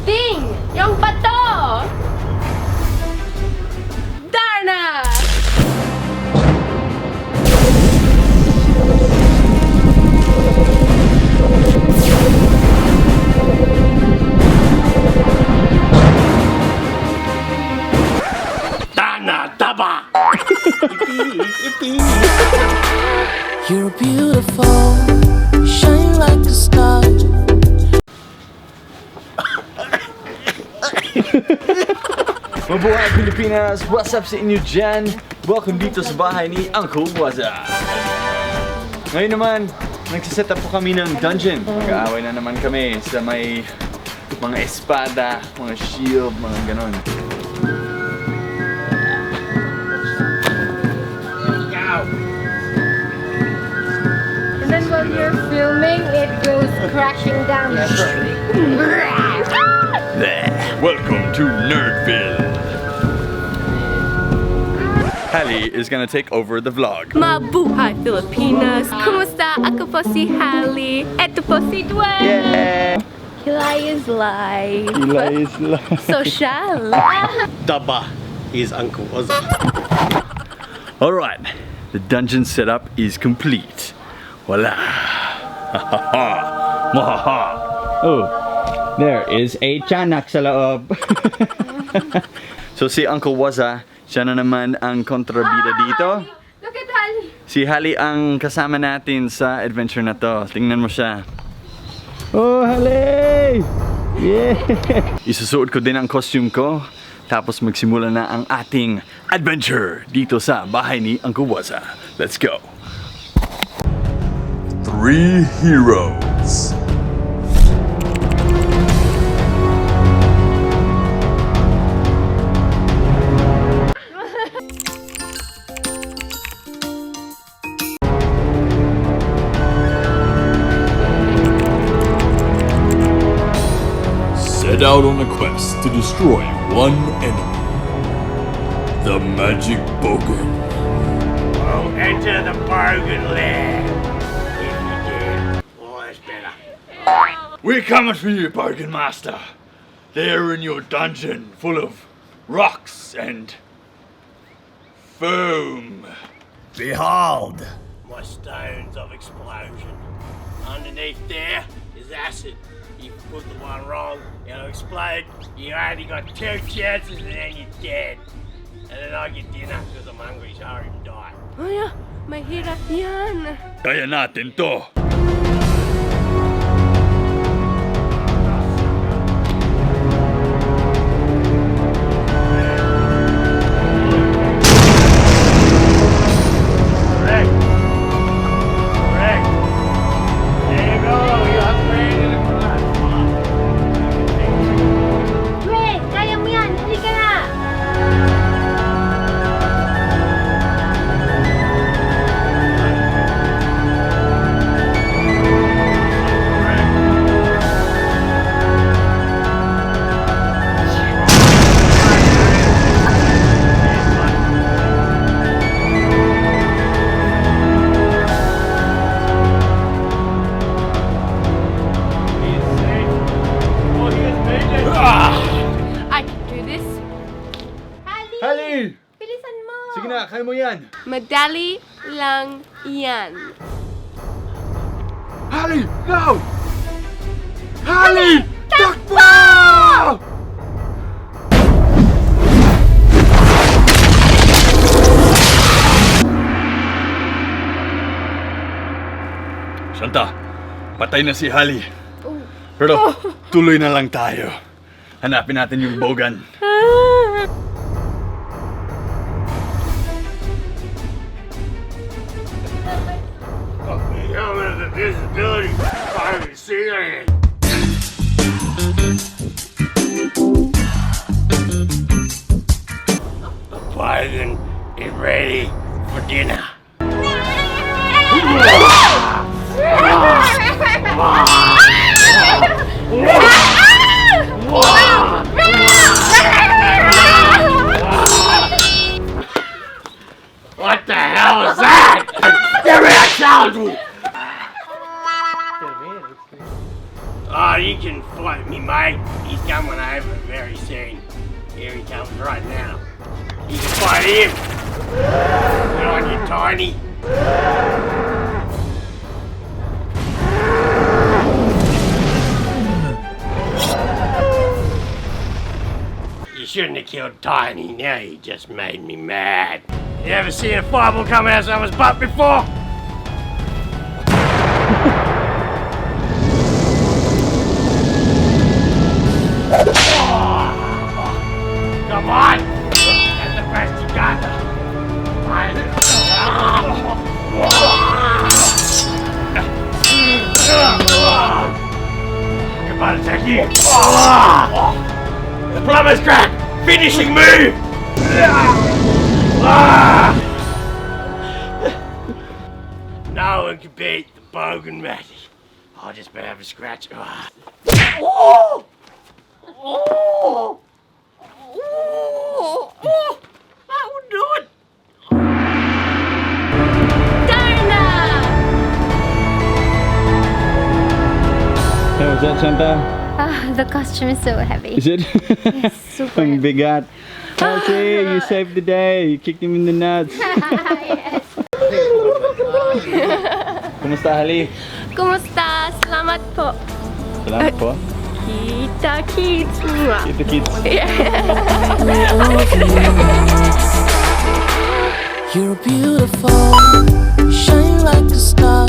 Ding! Yung bato! Darna! Darna Daba! You're beautiful, shine like a star. Mabuhay Pilipinas! What's up sa inyo dyan? Welcome dito sa bahay ni Uncle Wazza. Ngayon naman, nagsiset up po kami ng dungeon. Mag-aaway na naman kami sa may mga espada, mga shield, mga ganon. And then while you're filming, it goes crashing down. Welcome to Nerdville! Halle is gonna take over the vlog. Mabuhay Pilipinas! Kumusta? Ako po si Halle. Eto po si Dwayne. Yeah! Hilay is live. Hilay is live. Social. Daba is Uncle Wazza. Alright, the dungeon setup is complete. Voila! Ha-ha-ha! Mahaha! Oh, there is a tiyanak sa loob. So si Uncle Wazza, siya na naman ang kontrabida dito. Look at Halle. Si Halle ang kasama natin sa adventure na to. Tingnan mo siya. Oh, Halle! Yeah! Isusuot ko din ang costume ko. Tapos magsimula na ang ating adventure dito sa bahay ni Uncle Wazza. Let's go! 3 heroes. Set out on a quest to destroy one enemy. The Magic Bogan. Well, enter the bargain land. If you dare. Oh, that's better. We're coming for you, Bargain Master. They're in your dungeon full of rocks and foam. Behold! My stones of explosion. Underneath there is acid. You put the one wrong, it'll explode. You only got 2 chances and then you're dead. And then I get dinner because I'm hungry, so I even die. Ay, mahirap yan. Kaya natin to. Correct. Correct. There you go. You upgraded it from last one. Wait, kaya mo yan. Halika na. I can do this. Halle! Halle! Bilisan mo. Sige na, kaya mo yan. Madali lang yan. Halle, go! Halle! Takbo! Shanta, patay na si Halle. Pero tuloy na lang tayo. Hanapin natin yung bogan. The helmet of invisibility. I can see it. The bargain is ready for dinner. What the hell is that? Give me a challenge! Oh, you can fight me, mate. He's coming over very soon. Here he comes right now. You can fight him. Good on you, Tiny. You shouldn't have killed Tiny. Now you just made me mad. You ever seen a fireball come out of someone's butt before? Come on! That's the best you got. Come on, attack you! The plumber's crack! Finishing move! No one can beat the Bogan Matty. I'll just better have a scratch. Oh! Oh! Oh! That would do it! Darna! How was that, Shanta? The costume is so heavy. Is it? It's super Ang heavy. bigat. Okay, you saved the day. You kicked him in the nuts. Yes. Kumusta, Halle? Kumusta? Salamat po. Salamat po. Kita kids. Kita kids. You're beautiful, you shine like a star.